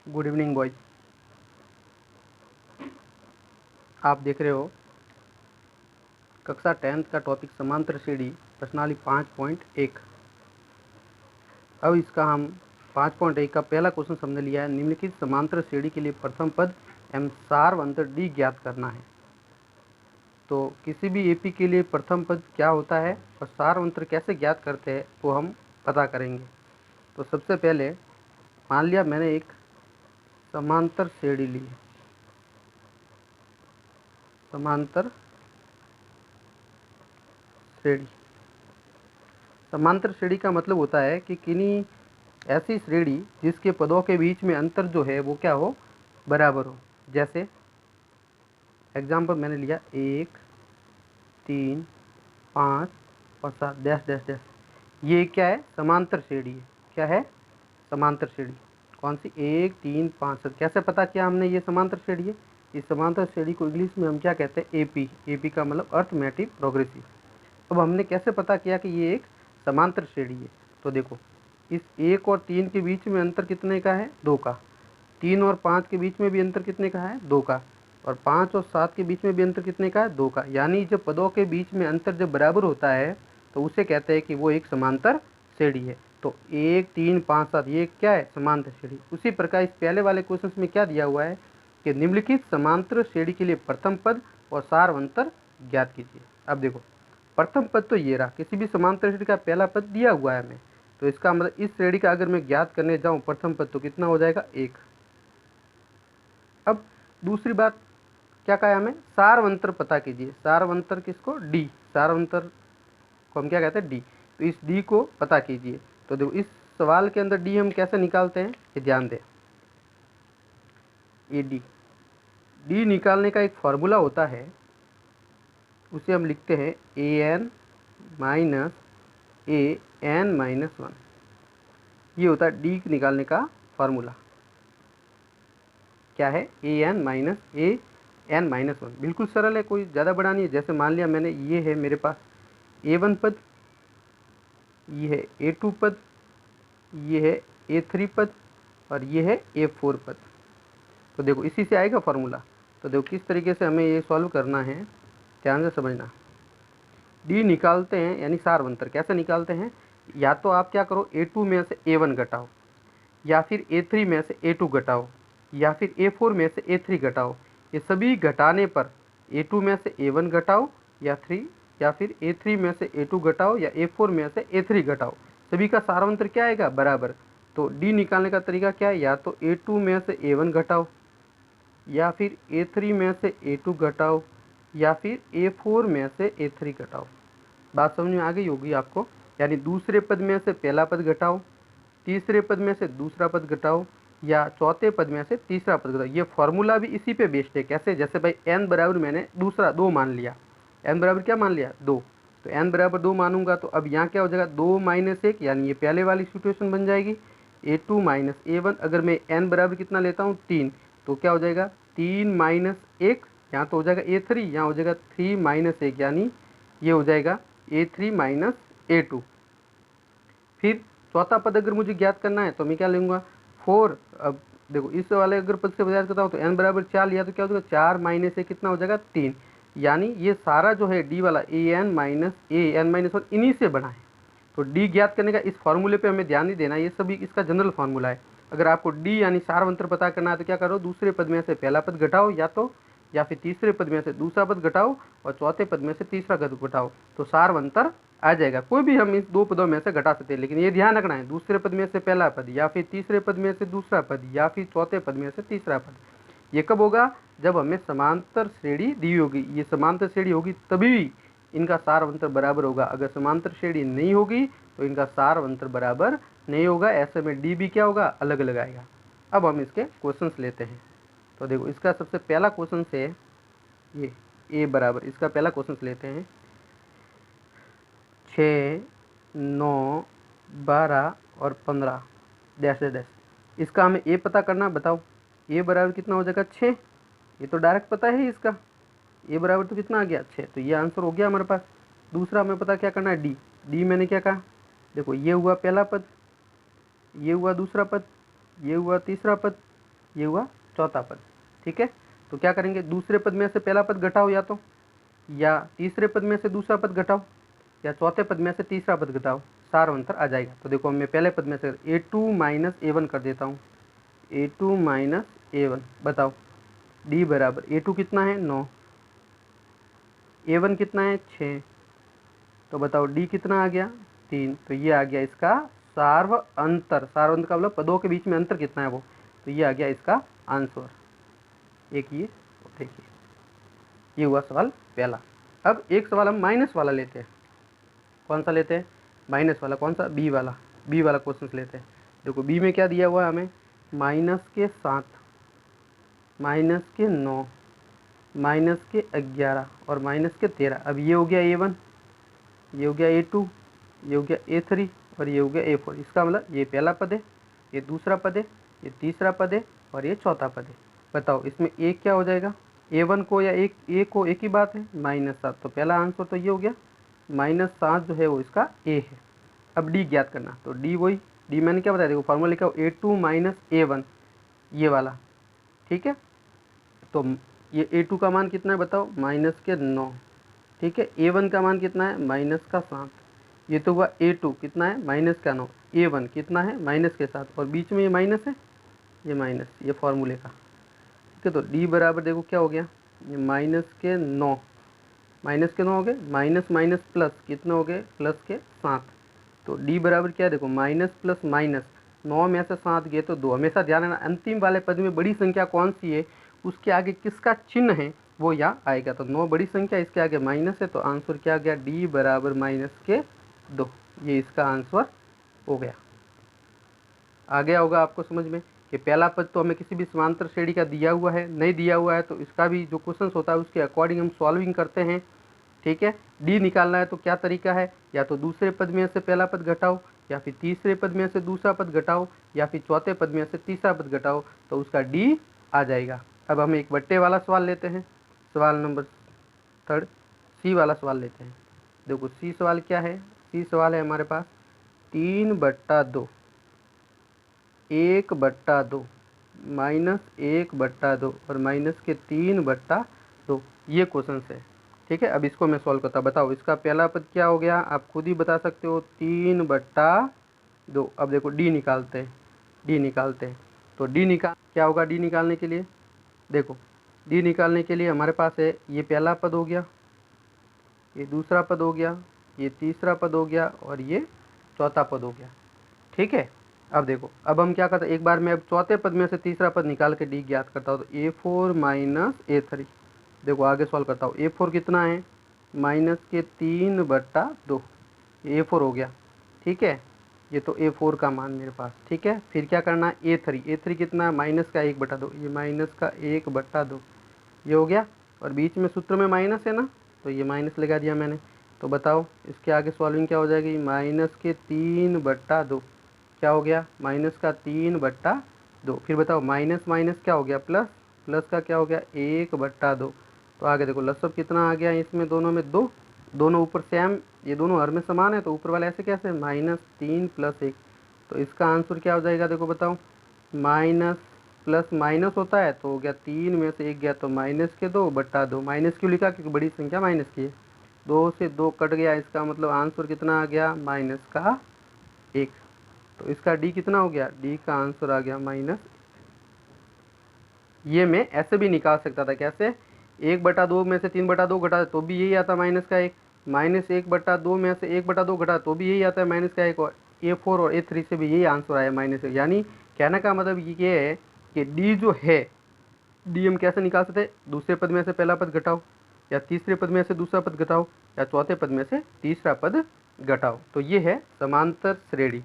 Good evening boys. आप देख रहे हो कक्षा 10th का टॉपिक समांतर श्रेणी प्रश्नावली 5.1। अब इसका हम 5.1 का पहला क्वेश्चन समझ लिया है। निम्नलिखित समांतर श्रेणी के लिए प्रथम पद एवं सार अंतर डी ज्ञात करना है। तो किसी भी एपी के लिए प्रथम पद क्या होता है और सार अंतर कैसे ज्ञात करते हैं वो हम पता करेंगे। तो सबसे पहले मान लिया मैंने एक समांतर श्रेणी ली, समांतर श्रेणी। समांतर श्रेणी का मतलब होता है कि किन्हीं ऐसी श्रेणी जिसके पदों के बीच में अंतर जो है वो क्या हो, बराबर हो। जैसे एग्जाम्पल मैंने लिया 1, 3, 5 और 7 डैश डैश डैश। ये क्या है, समांतर श्रेणी है। क्या है, समांतर श्रेणी। कौन सी, 1, 3, 5, 7। कैसे पता किया हमने ये समांतर श्रेणी है? इस समांतर श्रेणी को इंग्लिश में हम क्या कहते हैं, एपी। एपी का मतलब अर्थमेटिक प्रोग्रेसिव। अब हमने कैसे पता किया कि ये एक समांतर श्रेणी है? तो देखो, इस 1 और 3 के बीच में अंतर कितने का है, 2 का। 3 और 5 के बीच में भी अंतर कितने का है, 2 का। और 5 और 7 के बीच में भी अंतर कितने का है, 2 का। यानी जब पदों के बीच में अंतर जब बराबर होता है तो उसे कहते हैं कि वो एक समांतर श्रेणी है। तो 1, 3, 5, 7 ये क्या है, समांतर श्रेणी। उसी प्रकार इस पहले वाले क्वेश्चन में क्या दिया हुआ है कि निम्नलिखित समांतर श्रेणी के लिए प्रथम पद और सार अंतर ज्ञात कीजिए। अब देखो, प्रथम पद तो ये रहा, किसी भी समांतर श्रेणी का पहला पद दिया हुआ है हमें। तो इसका मतलब इस श्रेणी का अगर मैं ज्ञात करने जाऊं प्रथम पद तो कितना हो जाएगा, 1। अब दूसरी बात क्या कहा है हमें, सार अंतर पता कीजिए। सार अंतर किसको, डी। सार अंतर को हम क्या कहते हैं, डी। तो इस डी को पता कीजिए। तो देखो, इस सवाल के अंदर डी हम कैसे निकालते हैं, ये ध्यान दें। ये डी निकालने का एक फॉर्मूला होता है, उसे हम लिखते हैं A N minus A N minus 1। ये होता है डी निकालने का फॉर्मूला। क्या है, A N minus A N minus 1। बिल्कुल सरल है, कोई ज़्यादा बड़ा नहीं है। जैसे मान लिया मैंने, ये है मेरे पास A1 पद, ये है A2 पद, ये है A3 पद और ये है A4 पद। तो देखो, इसी से आएगा फॉर्मूला। तो देखो किस तरीके से हमें ये सॉल्व करना है, ध्यान से समझना। डी निकालते हैं यानी सार अंतर कैसे निकालते हैं, या तो आप क्या करो, A2 में से A1 घटाओ, या फिर A3 में से A2 घटाओ, या फिर A4 में से A3 घटाओ। ये सभी घटाने पर A2 में से A1 घटाओ या फिर A3 में से A2 घटाओ या A4 में से A3 घटाओ, सभी का सारांतर क्या आएगा, बराबर। तो डी निकालने का तरीका क्या है, या तो A2 में से A1 घटाओ, या फिर A3 में से A2 घटाओ, या फिर A4 में से A3 घटाओ। बात समझ में आ गई होगी आपको। यानी दूसरे पद में से पहला पद घटाओ, तीसरे पद में से दूसरा पद घटाओ, या चौथे पद में से तीसरा पद घटाओ। ये फॉर्मूला भी इसी पे बेस्ड है। कैसे, जैसे भाई n बराबर मैंने दूसरा 2 मान लिया, n बराबर क्या मान लिया, 2। तो n बराबर 2 मानूंगा तो अब यहाँ क्या हो जाएगा, 2 माइनस 1, यानी ये पहले वाली सिचुएशन बन जाएगी। A2 माइनस A1, अगर मैं n बराबर कितना लेता हूँ, 3, तो क्या हो जाएगा, 3 माइनस 1, यहाँ तो हो जाएगा A3, यहाँ हो जाएगा 3 माइनस 1, यानी ये हो जाएगा A3 माइनस A2। फिर चौथा पद अगर मुझे ज्ञात करना है तो मैं क्या लूँगा, 4। अब देखो, इस वाले अगर पद से ज्ञात करता हूँ तो n बराबर 4 लिया तो क्या हो जाएगा, 4 माइनस से कितना हो जाएगा, 3। यानी ये सारा जो है डी वाला an माइनस an माइनस 1 इन्हीं से बना है। तो डी ज्ञात करने का इस फॉर्मूले पे हमें ध्यान नहीं देना, ये सभी इसका जनरल फार्मूला है। अगर आपको डी यानी सार अंतर पता करना है तो क्या करो, दूसरे पद में से पहला पद घटाओ, या फिर तीसरे पद में से दूसरा पद घटाओ और चौथे पद में से तीसरा पद घटाओ, तो सार अंतर आ जाएगा। कोई भी हम इस 2 पदों में से घटा सकते हैं, लेकिन ये ध्यान रखना है, दूसरे पद में से पहला पद, या फिर तीसरे पद में से दूसरा पद, या फिर चौथे पद में से तीसरा पद। ये कब होगा, जब हमें समांतर श्रेणी दी होगी। ये समांतर श्रेणी होगी तभी इनका सार अंतर बराबर होगा। अगर समांतर श्रेणी नहीं होगी तो इनका सार अंतर बराबर नहीं होगा। ऐसे में डी भी क्या होगा, अलग अलग आएगा। अब हम इसके क्वेश्चंस लेते हैं। तो देखो, इसका सबसे पहला क्वेश्चन है ये ए बराबर, इसका पहला क्वेश्चन लेते हैं, 6, 9, 12 और 15 डैश डैश। इसका हमें ए पता करना, बताओ ए बराबर कितना हो जाएगा, 6। ये तो डायरेक्ट पता है इसका, ए बराबर तो कितना आ गया, 6। तो ये आंसर हो गया हमारे पास। दूसरा हमें पता क्या करना है, डी। डी मैंने क्या कहा, देखो ये हुआ पहला पद, ये हुआ दूसरा पद, ये हुआ तीसरा पद, ये हुआ चौथा पद। ठीक है, तो क्या करेंगे, दूसरे पद में से पहला पद घटाओ, या तीसरे पद में से दूसरा पद घटाओ, या चौथे पद में से तीसरा पद घटाओ, सार अंतर आ जाएगा। तो देखो मैं पहले पद में से A2 माइनस A1 कर देता हूँ, A2 माइनस A1, बताओ D बराबर A2 कितना है 9, A1 कितना है 6, तो बताओ D कितना आ गया 3। तो ये आ गया इसका सार्व अंतर, सार्व अंतर का मतलब पदों के बीच में अंतर कितना है वो, तो ये आ गया इसका आंसर। एक ये देखिए, ये हुआ सवाल पहला। अब एक सवाल हम माइनस वाला लेते हैं। कौन सा लेते हैं, माइनस वाला, कौन सा, बी वाला, बी वाला क्वेश्चन लेते हैं। देखो बी में क्या दिया हुआ है हमें, -7, -9, -11 और -13। अब ये हो गया A1, ये हो गया A2, ये हो गया A3 और ये हो गया A4। इसका मतलब ये पहला पद है, ये दूसरा पद है, ये तीसरा पद है और ये चौथा पद है। बताओ इसमें एक क्या हो जाएगा, A1 को या A को एक ही बात है, -7। तो पहला आंसर तो ये हो गया, -7 जो है वो इसका A है। अब D ज्ञात करना, तो D वही, D मैंने क्या बताया, देखो फॉर्मूला लिखा हो A2 माइनस A1, ये वाला। ठीक है, तो ये A2 का मान कितना है बताओ, -9। ठीक है, A1 का मान कितना है, -7। ये तो हुआ A2 कितना है, -9। A1 कितना है, -7 और बीच में ये माइनस है, ये माइनस, ये फॉर्मूले का। ठीक है, तो D बराबर देखो क्या हो गया, ये -9, -9 हो गए, माइनस माइनस प्लस कितना हो गए, +7। तो D बराबर क्या है, देखो माइनस प्लस माइनस, 9 में से 7 गए तो 2। हमेशा ध्यान रखना अंतिम वाले पद में बड़ी संख्या कौन सी है, उसके आगे किसका चिन्ह है वो यहाँ आएगा। तो 9 बड़ी संख्या, इसके आगे माइनस है, तो आंसर क्या आ गया, D बराबर -2। ये इसका आंसर हो गया। आ गया होगा आपको समझ में कि पहला पद तो हमें किसी भी समांतर श्रेणी का दिया हुआ है, नहीं दिया हुआ है तो इसका भी जो क्वेश्चन होता है उसके अकॉर्डिंग हम सॉल्विंग करते हैं। ठीक है, D निकालना है तो क्या तरीका है, या तो दूसरे पद में से पहला पद घटाओ, या फिर तीसरे पद में से दूसरा पद घटाओ, या फिर चौथे पद में से तीसरा पद घटाओ, तो उसका D आ जाएगा। अब हम एक बट्टे वाला सवाल लेते हैं, सवाल नंबर 3 C वाला सवाल लेते हैं। देखो C सवाल क्या है, C सवाल है हमारे पास 3/2, 1/2, -1/2 और -3/2, ये क्वेश्चन है। ठीक है, अब इसको मैं सॉल्व करता, बताओ इसका पहला पद क्या हो गया, आप खुद ही बता सकते हो, 3/2। अब देखो D निकालते हैं, D निकालते हैं, तो D निकाल क्या होगा, D निकालने के लिए देखो, D निकालने के लिए हमारे पास है, ये पहला पद हो गया, ये दूसरा पद हो गया, ये तीसरा पद हो गया और ये चौथा पद हो गया। ठीक है, अब देखो, अब हम क्या करते हैं, एक बार मैं अब चौथे पद में से तीसरा पद निकाल के D ज्ञात करता हूँ, तो A4 माइनस A3। देखो आगे सॉल्व करता हूँ, A4 कितना है, -3/2, A4 हो गया। ठीक है, ये तो A4 का मान मेरे पास। ठीक है, फिर क्या करना है, A3 कितना है, -1/2, ये -1/2, ये हो गया और बीच में सूत्र में माइनस है ना, तो ये माइनस लगा दिया मैंने। तो बताओ इसके आगे सॉल्विंग क्या हो जाएगी, -3/2, क्या हो गया, -3/2। फिर बताओ माइनस माइनस क्या हो गया, प्लस, प्लस का क्या हो गया, 1/2। तो आगे देखो लसब कितना आ गया इसमें, दोनों में 2, दोनों ऊपर सेम, ये दोनों हर में समान है, तो ऊपर वाले ऐसे कैसे, -3 + 1। तो इसका आंसर क्या हो जाएगा, देखो बताओ, माइनस प्लस माइनस होता है तो हो गया, 3 में से 1 गया तो -2/2। माइनस क्यों लिखा, क्योंकि बड़ी संख्या माइनस की है, 2 से 2 कट गया, इसका मतलब आंसर कितना आ गया, -1। तो इसका D कितना हो गया, D का आंसर आ गया -। ये मैं ऐसे भी निकाल सकता था, कैसे, 1/2 में से 3/2 घटा तो भी यही आता -1, -1/2 में से 1/2 घटा तो भी यही आता है -1, और A4 और A3 से भी यही आंसर आया -1। यानी कहने का मतलब ये है कि D जो है, D हम कैसे निकाल सकते हैं, दूसरे पद में से पहला पद घटाओ, या तीसरे पद में से दूसरा पद घटाओ, या चौथे पद में से तीसरा पद घटाओ। तो ये है समांतर श्रेणी।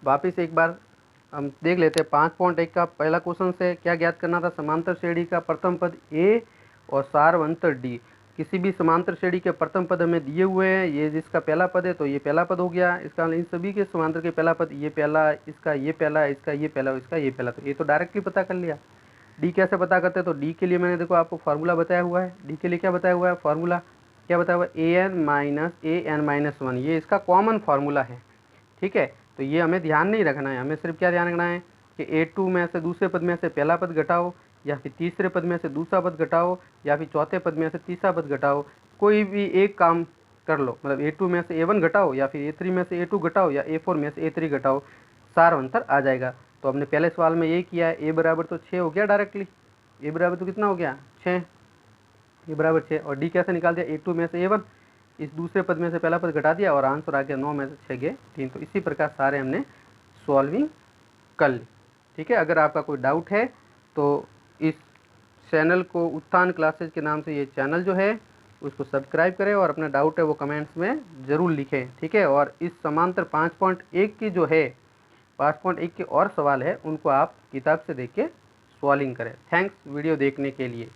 वापिस एक बार हम देख लेते हैं 5.1 का पहला क्वेश्चन से क्या ज्ञात करना था, समांतर श्रेणी का प्रथम पद A और सार्व अंतर D। किसी भी समांतर श्रेणी के प्रथम पद हमें दिए हुए हैं, ये जिसका पहला पद है तो ये पहला पद हो गया, इसका इन सभी के समांतर के पहला पद ये पहला, इसका ये पहला, इसका ये पहला, इसका ये पहला, तो ये तो डायरेक्टली पता कर लिया। D कैसे पता करते हैं, तो D के लिए मैंने देखो आपको फार्मूला बताया हुआ है, D के लिए क्या बताया हुआ है, फार्मूला क्या बताया हुआ है, an-an-1, ये इसका कॉमन फार्मूला है। ठीक है, तो ये हमें ध्यान नहीं रखना है, हमें सिर्फ क्या ध्यान रखना है कि A2 में से दूसरे पद में से पहला पद घटाओ, या फिर तीसरे पद में से दूसरा पद घटाओ, या फिर चौथे पद में से तीसरा पद घटाओ, कोई भी एक काम कर लो। मतलब A2 में से A1 घटाओ, या फिर A3 में से A2 घटाओ, या A4 में से A3 घटाओ, सार अंतर आ जाएगा। तो हमने पहले सवाल में ये किया है, A बराबर तो 6 हो गया डायरेक्टली। A बराबर तो कितना हो गया 6, A बराबर 6। और D कैसे निकाल दिया, A2 में से A1, इस दूसरे पद में से पहला पद घटा दिया और आंसर आ गया 9 में से 6 गए 3। तो इसी प्रकार सारे हमने सॉल्विंग कर ली। ठीक है, अगर आपका कोई डाउट है तो इस चैनल को उत्थान क्लासेज के नाम से ये चैनल जो है उसको सब्सक्राइब करें और अपना डाउट है वो कमेंट्स में ज़रूर लिखें। ठीक है, और इस समांतर 5.1 की जो है 5.1 के और सवाल है उनको आप किताब से देख के सॉल्विंग करें। थैंक्स वीडियो देखने के लिए।